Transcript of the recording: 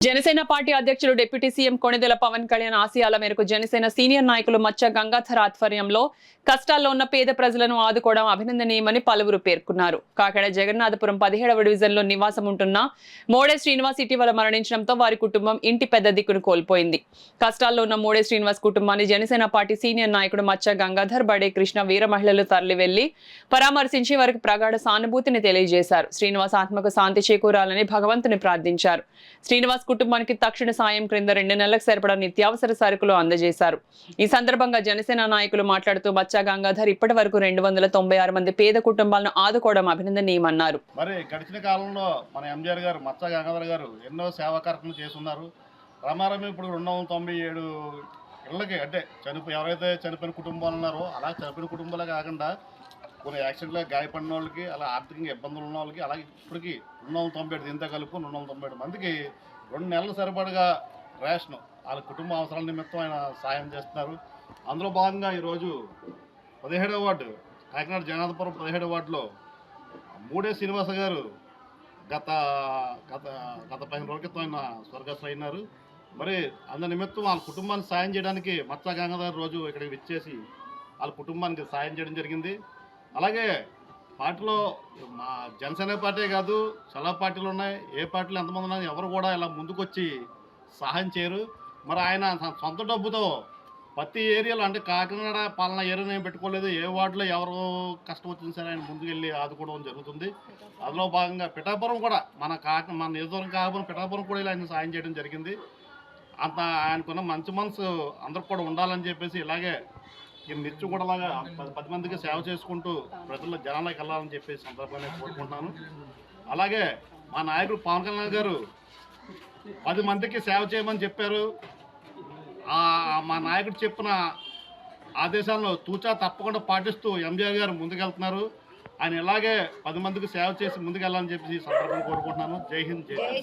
Janasena party అధ్యక్షులు deputy CM Konidela Pawan Kalyan ఆశయాల మేరకు జనసేన సీనియర్ నాయకులు మచ్చ గంగాధర్ ఆధ్వర్యంలో కష్టాల్లో ఉన్న పేద ప్రజలను ఆదుకోవడం అభినందనీయమని పలువురు పేర్కొన్నారు. కాకినాడ జగన్నాథపురం 17వ డివిజన్లో నివాసం ఉంటున్న మోడే శ్రీనివాస్ ఇటీవల మరణించడంతో వారి కుటుంబం ఇంటి పెద్ద దిక్కును కోల్పోయింది. కష్టాల్లో ఉన్న మోడే శ్రీనివాస్ కుటుంబాన్ని జనసేన పార్టీ సీనియర్ నాయకుడు మచ్చ గంగాధర్, బడే కృష్ణ వీర మహిళలు తరలి వెళ్లి పరామర్శించి వారికి ప్రగాఢ సానుభూతిని తెలియజేశారు. శ్రీనివాస్ ఆత్మకు శాంతి చేకూరాలని భగవంతుని ప్రార్థించారు. శ్రీనివాస్ కుటుంబానికి తక్షణ సాయం క్రింద 2 నెలలకు సరిపడా నిత్యావసర సరుకులు అందజేశారు. ఈ సందర్భంగా జనసేన నాయకులు మాట్లాడుతూ మచ్చా గంగాధర్ ఇప్పటి వరకు 296 మంది పేద కుటుంబాలను ఆదుకోవడం అభినందనీయమన్నారు. మరి గడిచిన కాలంలో మన ఎంజీఆర్ గారు మచ్చా గంగాధర్ గారు ఎన్నో సేవా కార్యక్రమాలు చేస్తున్నారు. రామారావు ఇప్పుడు 297 ఇళ్ళకి అంటే ఎవరైతే చనిపోయిన కుటుంబాలు ఉన్నారో అలా చనిపోయిన కుటుంబాలే కాకుండా కొన్ని యాక్సిడెంట్లో గాయపడిన వాళ్ళకి, అలా ఆర్థికంగా ఇబ్బందులు ఉన్న వాళ్ళకి, అలాగే ఇప్పటికీ 297 దీంతో కలుపు 297 మందికి 2 నెలల సరిపడగా రేషన్ వాళ్ళ కుటుంబ అవసరాల నిమిత్తం ఆయన సాయం చేస్తున్నారు. అందులో భాగంగా ఈరోజు 17వ వార్డు కాకినాడ జగన్నాథపురం 17వ వార్డులో మూడే శ్రీనివాస గారు గత 15 రోజుల క్రితం ఆయన స్వర్గస్థులు అయినారు. మరి అందు నిమిత్తం వాళ్ళ కుటుంబాన్ని సాయం చేయడానికి మచ్చా గంగాధర్ రోజు ఇక్కడికి విచ్చేసి వాళ్ళ కుటుంబానికి సాయం చేయడం జరిగింది. అలాగే పార్టీలో మా జనసేన పార్టీ కాదు, చాలా పార్టీలు ఉన్నాయి. ఏ పార్టీలు ఎంతమంది ఉన్నా ఎవరు కూడా ఇలా ముందుకొచ్చి సహాయం చేయరు. మరి ఆయన సొంత డబ్బుతో ప్రతి ఏరియాలో అంటే కాకినాడ పాలన ఏరియాని ఏం పెట్టుకోలేదు. ఏ వార్డులో ఎవరు కష్టం వచ్చినా సరే ఆయన ముందుకెళ్ళి ఆదుకోవడం జరుగుతుంది. అందులో భాగంగా పిఠాపురం కూడా మన నియోజకవర్గం కాకపోయినా పిఠాపురం కూడా ఇలా ఆయన సాయం చేయడం జరిగింది. అంత ఆయనకున్న మంచి మనసు అందరికి కూడా ఉండాలని చెప్పేసి ఇలాగే ఈ నిత్యం కూడా 10 మందికి సేవ చేసుకుంటూ ప్రజల్లో జనాలకు వెళ్ళాలని చెప్పేసి సందర్భంగా కోరుకుంటున్నాను. అలాగే మా నాయకుడు పవన్ కళ్యాణ్ గారు 10 మందికి సేవ చేయమని చెప్పారు. మా నాయకుడు చెప్పిన ఆదేశాలను తూచా తప్పకుండా పాటిస్తూ ఎంజీఆర్ గారు ముందుకెళ్తున్నారు. ఆయన ఇలాగే 10 మందికి సేవ చేసి ముందుకెళ్ళాలని చెప్పేసి సందర్భంగా కోరుకుంటున్నాను. జై హింద్, జై